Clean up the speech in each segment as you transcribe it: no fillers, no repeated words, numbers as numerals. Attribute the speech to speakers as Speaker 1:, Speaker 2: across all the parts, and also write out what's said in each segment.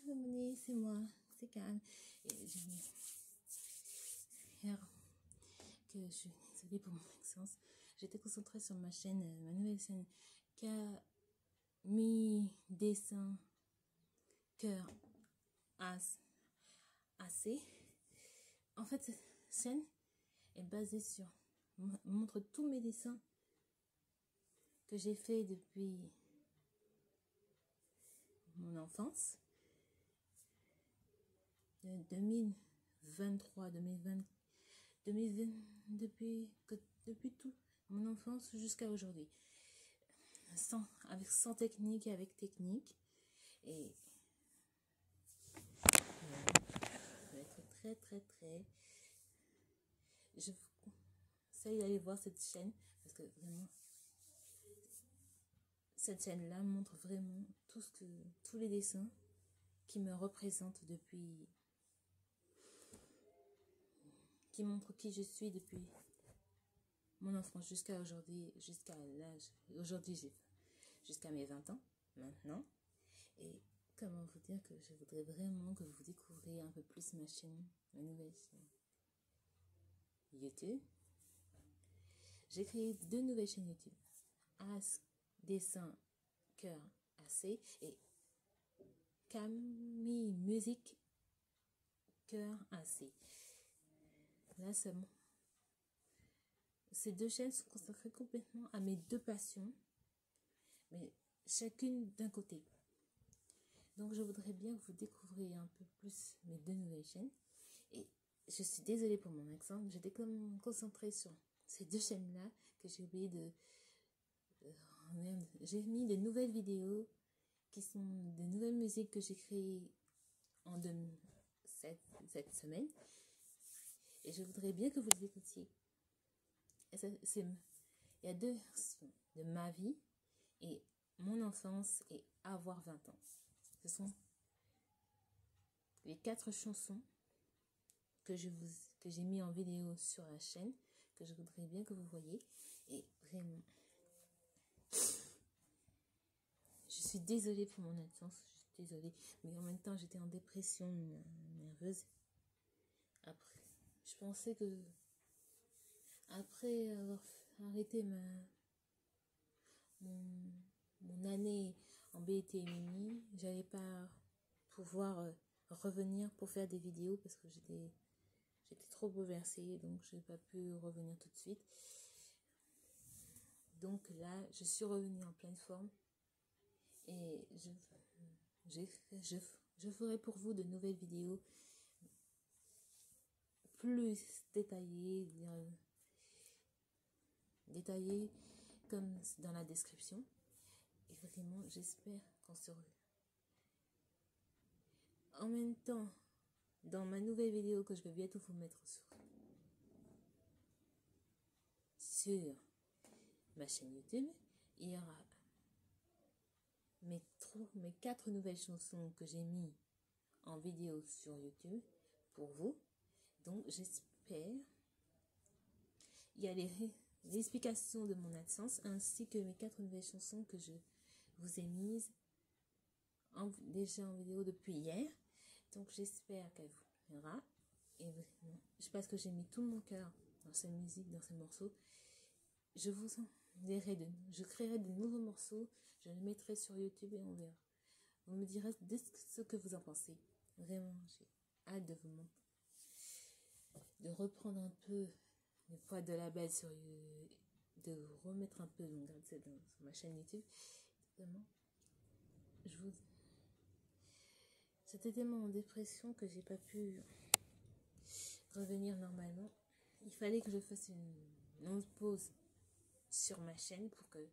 Speaker 1: abonnés, c'est moi, c'est Cam. Et j'ai mis hier que je suis désolée pour mon accent. J'étais concentrée sur ma chaîne, ma nouvelle chaîne, Camille Dessin Cœur AC. En fait, cette chaîne est basée sur montre tous mes dessins que j'ai fait depuis mon enfance, de 2023, 2020, depuis tout mon enfance jusqu'à aujourd'hui, sans technique et avec technique. Et je vais être très je vous conseille d'aller voir cette chaîne parce que vraiment cette chaîne là montre vraiment tous les dessins qui me représentent depuis, qui montrent qui je suis depuis mon enfance jusqu'à aujourd'hui, jusqu'à l'âge aujourd'hui, j'ai jusqu'à mes 20 ans maintenant. Et comment vous dire que je voudrais vraiment que vous découvriez un peu plus ma chaîne, ma nouvelle chaîne YouTube. J'ai créé 2 nouvelles chaînes YouTube, As Dessin Cœur AC et Camille Musique Cœur AC. Là, ces 2 chaînes sont consacrées complètement à mes 2 passions, mais chacune d'un côté. Donc je voudrais bien que vous découvriez un peu plus mes 2 nouvelles chaînes. Et je suis désolée pour mon accent, j'étais comme concentrée sur ces 2 chaînes-là que j'ai oublié de... J'ai mis des nouvelles vidéos qui sont des nouvelles musiques que j'ai créées en cette semaine. Et je voudrais bien que vous les écoutiez. Il y a 2 versions de ma vie et mon enfance et avoir 20 ans. Ce sont les 4 chansons que j'ai mis en vidéo sur la chaîne, que je voudrais bien que vous voyez. Et vraiment, je suis désolée pour mon absence, je suis désolée, mais en même temps j'étais en dépression nerveuse. Après, je pensais que après avoir arrêté mon année en BET et Mini, j'allais pas pouvoir revenir pour faire des vidéos parce que j'étais trop bouleversée, donc je n'ai pas pu revenir tout de suite. Donc là, je suis revenue en pleine forme et je ferai pour vous de nouvelles vidéos plus détaillées comme dans la description. Et vraiment, j'espère qu'on se revoit. En même temps, dans ma nouvelle vidéo que je vais bientôt vous mettre sur ma chaîne YouTube, il y aura mes 4 nouvelles chansons que j'ai mis en vidéo sur YouTube pour vous. Donc j'espère. Il y a l'explication de mon absence ainsi que mes 4 nouvelles chansons que je vous ai mises déjà en vidéo depuis hier. Donc j'espère qu'elle vous plaira. Et vraiment, je pense que j'ai mis tout mon cœur dans cette musique, dans ces morceaux. Je créerai de nouveaux morceaux, je les mettrai sur YouTube et on verra. Vous me direz ce que vous en pensez. Vraiment, j'ai hâte de vous montrer, de reprendre un peu le poids de la bête de remettre un peu dans ma chaîne YouTube. Vraiment, j'étais tellement en dépression que j'ai pas pu revenir normalement. Il fallait que je fasse une longue pause sur ma chaîne pour que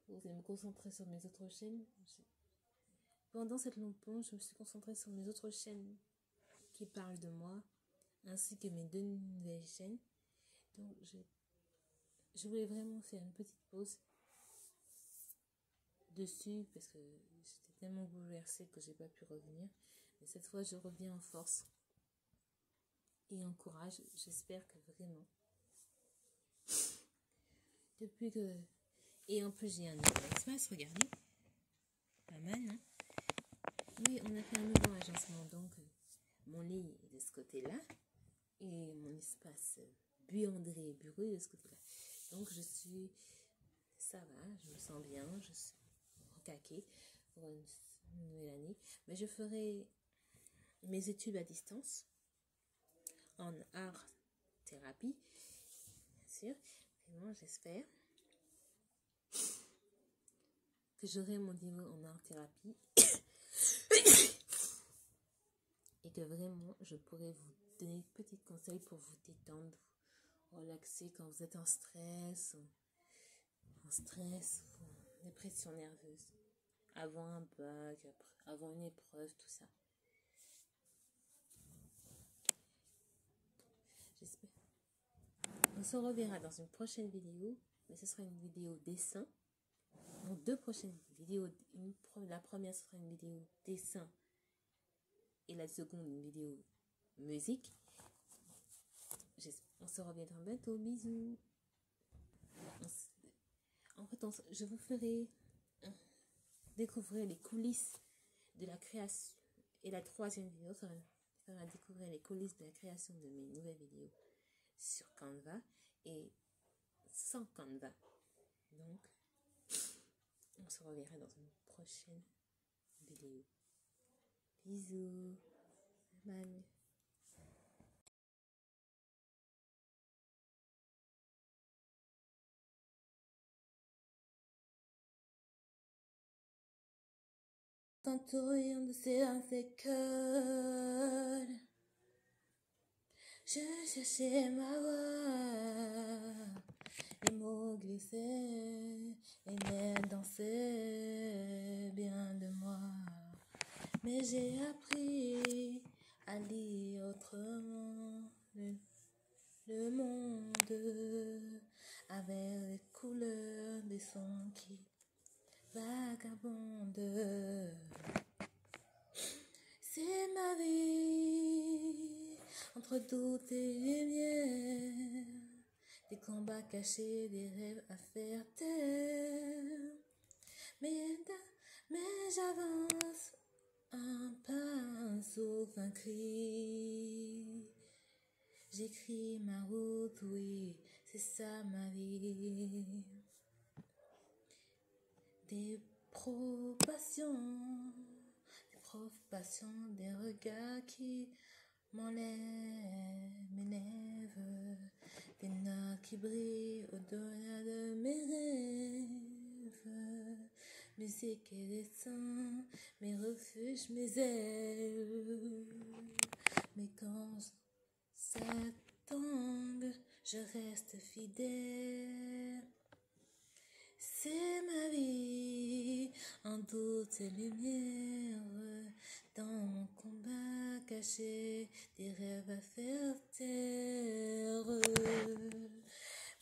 Speaker 1: et me concentrer sur mes autres chaînes. Pendant cette longue pause, je me suis concentrée sur mes autres chaînes qui parlent de moi, ainsi que mes 2 nouvelles chaînes. Donc je voulais vraiment faire une petite pause dessus parce que j'étais tellement bouleversée que j'ai pas pu revenir. Mais cette fois, je reviens en force et en courage. J'espère que vraiment. Depuis que... Et en plus, j'ai un nouvel espace, regardez. Pas mal, hein? Oui, on a fait un nouveau agencement, donc mon lit est de ce côté-là et mon espace buanderie et bureau est de ce côté-là. Donc ça va, je me sens bien, je suis au taquet pour une nouvelle année. Mais je ferai mes études à distance en art thérapie, bien sûr. Vraiment, j'espère que j'aurai mon niveau en art thérapie et que vraiment je pourrai vous donner de petits conseils pour vous détendre, vous relaxer quand vous êtes en stress ou dépression nerveuse, avant un bac, avant une épreuve, tout ça. J'espère. On se reverra dans une prochaine vidéo, mais ce sera une vidéo dessin. Donc 2 prochaines vidéos. La première sera une vidéo dessin et la seconde une vidéo musique. On se reviendra bientôt. Bisous. En fait, je vous ferai découvrir les coulisses de la création. Et la troisième vidéo sera découvrir les coulisses de la création de mes nouvelles vidéos sur Canva et sans Canva. Donc, on se reverra dans une prochaine vidéo. Bisous. Bye. Tantôt rien de ces écoles, je cherchais ma voix, les mots glissaient, les nerfs dansaient bien de moi. Mais j'ai appris à lire autrement le monde, avec les couleurs des sons qui vagabondent. C'est ma vie, entre doute et lumière, des combats cachés, des rêves à faire taire. Mais j'avance un pas, un souffle, un cri. J'écris ma route, oui, c'est ça ma vie. Des probations, des regards qui m'enlèvent, m'élèvent, des notes qui brillent au-delà de mes rêves. Musique et dessin, mes refuges, mes ailes. Mais quand ça tangue, je reste fidèle. C'est ma vie, en doute et lumière, dans mon combat caché, des rêves à faire taire.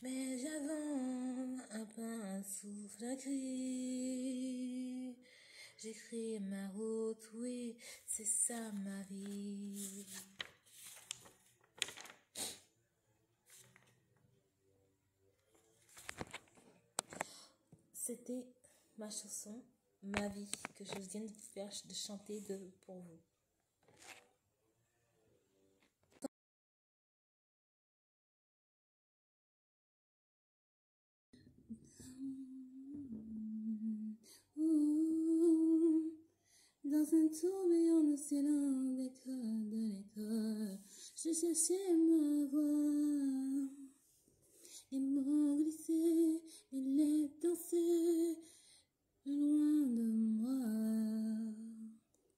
Speaker 1: Mais j'avance un pas, un souffle, un cri. J'écris ma route, oui, c'est ça ma vie. C'était ma chanson, ma vie, que je viens de chanter pour vous. Dans un tourbillon oscillant des codes de l'école, je cherchais ma voix. Les mots glissaient, les lettres dansaient, loin de moi.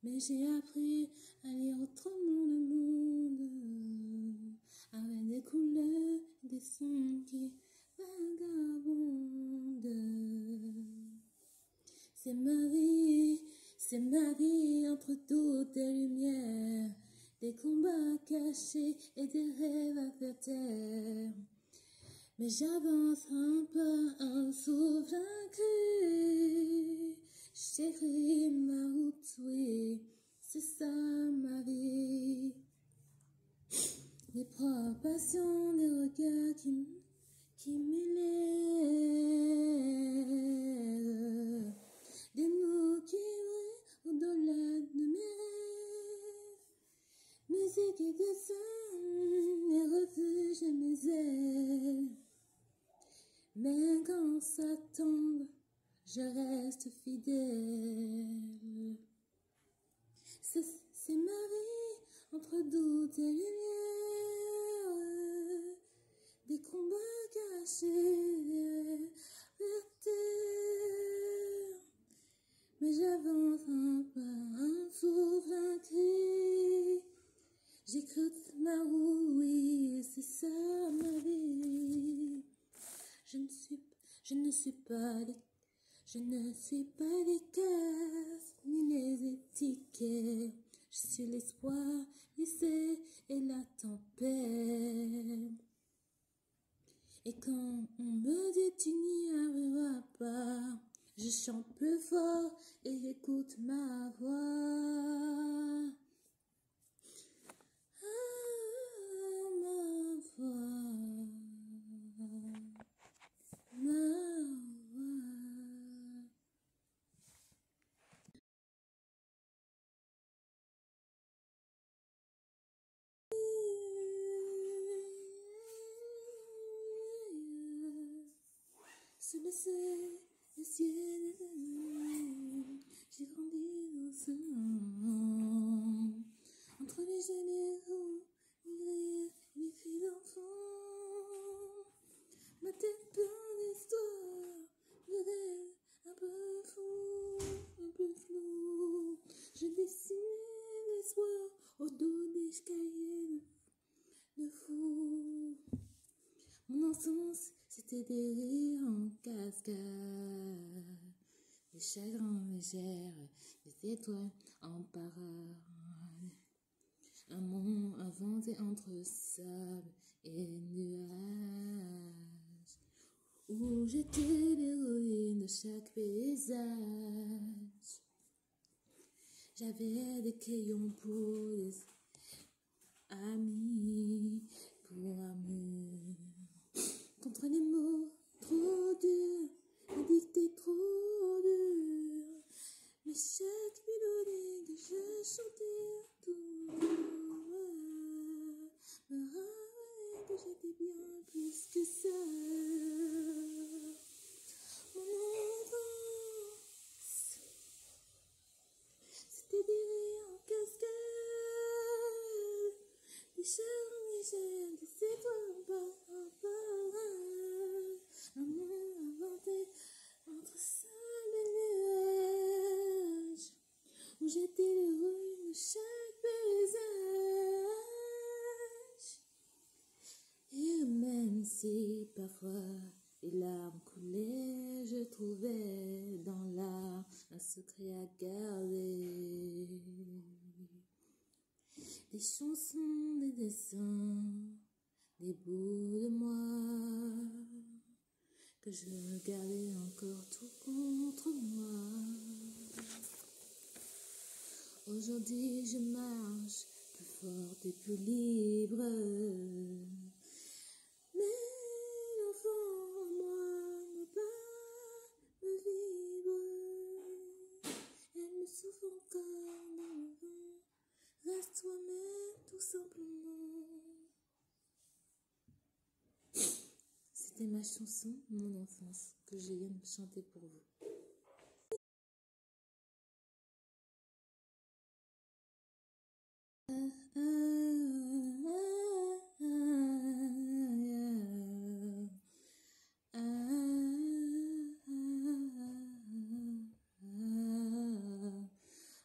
Speaker 1: Mais j'ai appris à lire autrement le monde, avec des couleurs, des sons qui vagabondent. C'est ma vie entre doute et lumière, des combats cachés et des rêves à faire taire. Mais j'avance un pas, un souffle, un cri. J'écris ma route, oui, c'est ça ma vie. Des propres passions, des regards qui m'élèvent. Des mots qui brillent au-delà de mes ça tombe, je reste fidèle. C'est ma vie entre doute et lumière, des combats cachés vers terre. Mais j'avance un pas, un souffle, un cri. J'écoute ma roue, oui, c'est ça ma vie. Je ne suis pas les cases ni les étiquettes. Je suis l'espoir, l'essai et la tempête. Et quand on me dit tu n'y arriveras pas, je chante plus fort et j'écoute ma voix. Ma voix. Ma voix. Sous le ciel, j'ai grandi doucement entre les généraux, les cris d'enfants. Ma tête pleine d'histoires, de rêves un peu fous, un peu flous. Je dessinais les soirs au dos des cahiers de fous. Mon enfance, c'était des rires en cascade, des chagrins légers, des étoiles en parade. Un monde inventé entre sable et nuages, où j'étais l'héroïne de chaque paysage. J'avais des crayons pour les amis, pour amour. Contre les mots trop durs, les dictées trop dures. Mais chaque mélodie que je chantais tout me rappelait que j'étais bien plus que ça. Mon enfance, c'était des rires en cascade, des charmes légers, des étoiles en parade. Un monde inventé entre sable et nuages, où j'étais l'héroïne de chaque paysage. Et même si parfois les larmes coulaient, je trouvais dans l'art un secret à garder. Des chansons, des dessins, des bouts de moi que je gardais encore tout contre moi. Aujourd'hui je marche plus forte et plus libre, mais l'enfant en moi ne pas me vibre. Elle me souffle encore dans le vent. Reste toi-même tout simplement. C'était ma chanson, mon enfance, que je viens de chanter pour vous.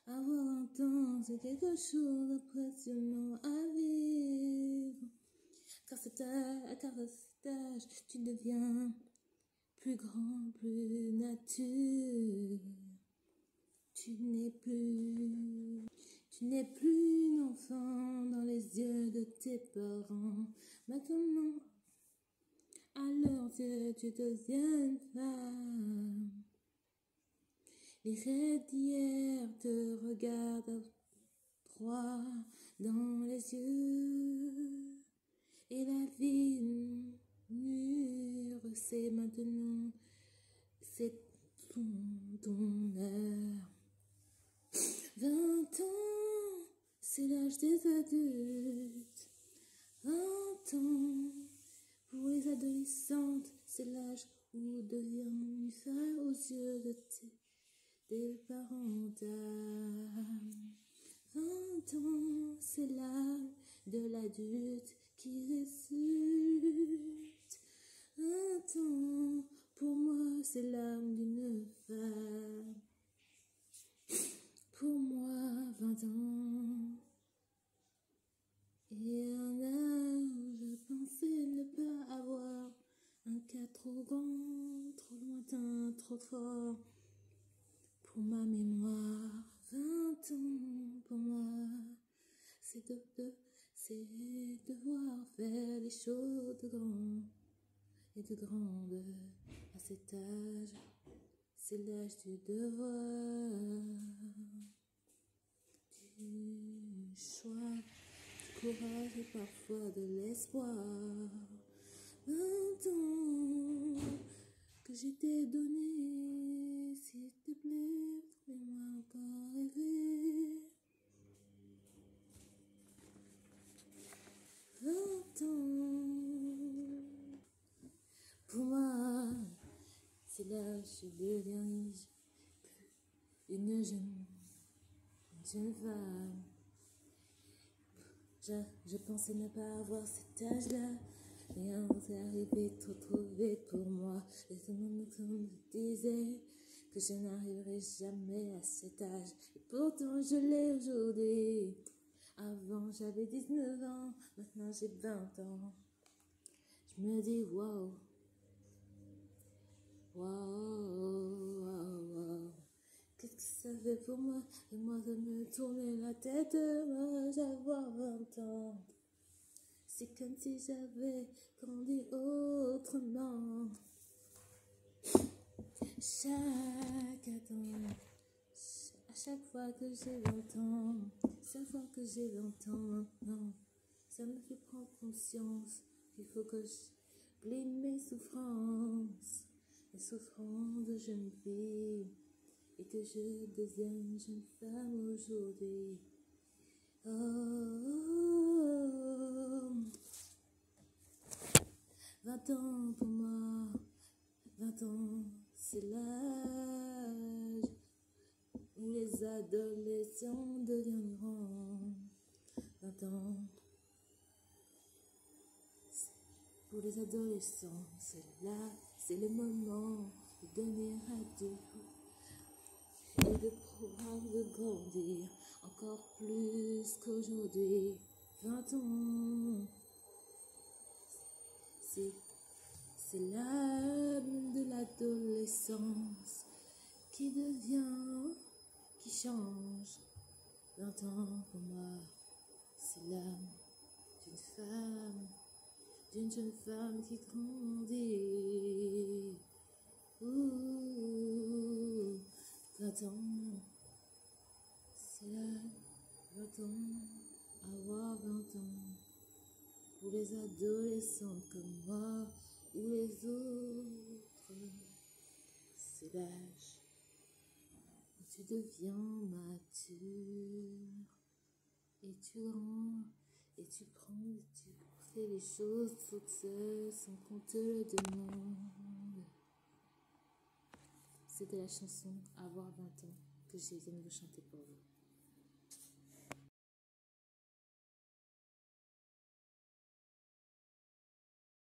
Speaker 1: Avoir un temps, c'est quelque chose de passionnant à vivre. Car à cet âge, tu deviens plus grand, plus nature. Tu n'es plus une enfant dans les yeux de tes parents. Maintenant, à leurs yeux, tu deviens une femme. Les rêves d'hier te regardent droit dans les yeux. Et la vie mûre, c'est maintenant, c'est ton heure. 20 ans, c'est l'âge des adultes. 20 ans, Pour les adolescentes, c'est l'âge où on devient mammifère aux yeux des parents d'âme. 20 ans, c'est l'âme de l'adulte qui résulte. 20 ans, pour moi, c'est l'âme d'une femme. Pour moi, 20 ans. Et un âge, je pensais ne pas avoir un cas trop grand, trop lointain, trop fort. Pour ma mémoire, 20 ans, pour moi, c'est devoir faire les choses de grand et de grande. À cet âge, c'est l'âge du devoir, du choix, du courage et parfois de l'espoir. 20 ans que je t'ai donné, s'il te plaît, fais-moi encore rêver. 20 ans, pour moi, c'est l'âge de devenir une jeune femme. Je pensais ne pas avoir cet âge-là. Rien n'est arrivé trop vite pour moi. Et tout le monde me disait que je n'arriverai jamais à cet âge. Et pourtant je l'ai aujourd'hui. Avant j'avais 19 ans, maintenant j'ai 20 ans. Je me dis waouh, waouh, waouh, waouh. Qu'est-ce que ça fait pour moi? Et moi de me tourner la tête, moi d'avoir 20 ans. C'est comme si j'avais grandi autrement. Chaque à chaque fois que j'ai 20 ans, chaque fois que j'ai 20 ans maintenant, ça me fait prendre conscience qu'il faut que j'oublie mes souffrances, les souffrances de jeune fille, et que je devienne jeune femme aujourd'hui. Oh, oh, oh. 20 ans pour moi, 20 ans, c'est l'âge où les adolescents deviendront. 20 ans, pour les adolescents, c'est là, c'est le moment de devenir adulte et de pouvoir de grandir encore plus qu'aujourd'hui. 20 ans, c'est l'âme de l'adolescence qui devient, qui change. 20 ans pour moi, c'est l'âme d'une jeune femme qui grandit. Ouh, 20 ans, c'est l'âme, 20 ans, avoir 20 ans. Pour les adolescentes comme moi ou les autres, c'est l'âge où tu deviens mature et tu rends et tu prends, tu fais les choses toutes seules sans qu'on te le demande. C'était la chanson Avoir 20 ans que j'ai viens de chanter pour vous.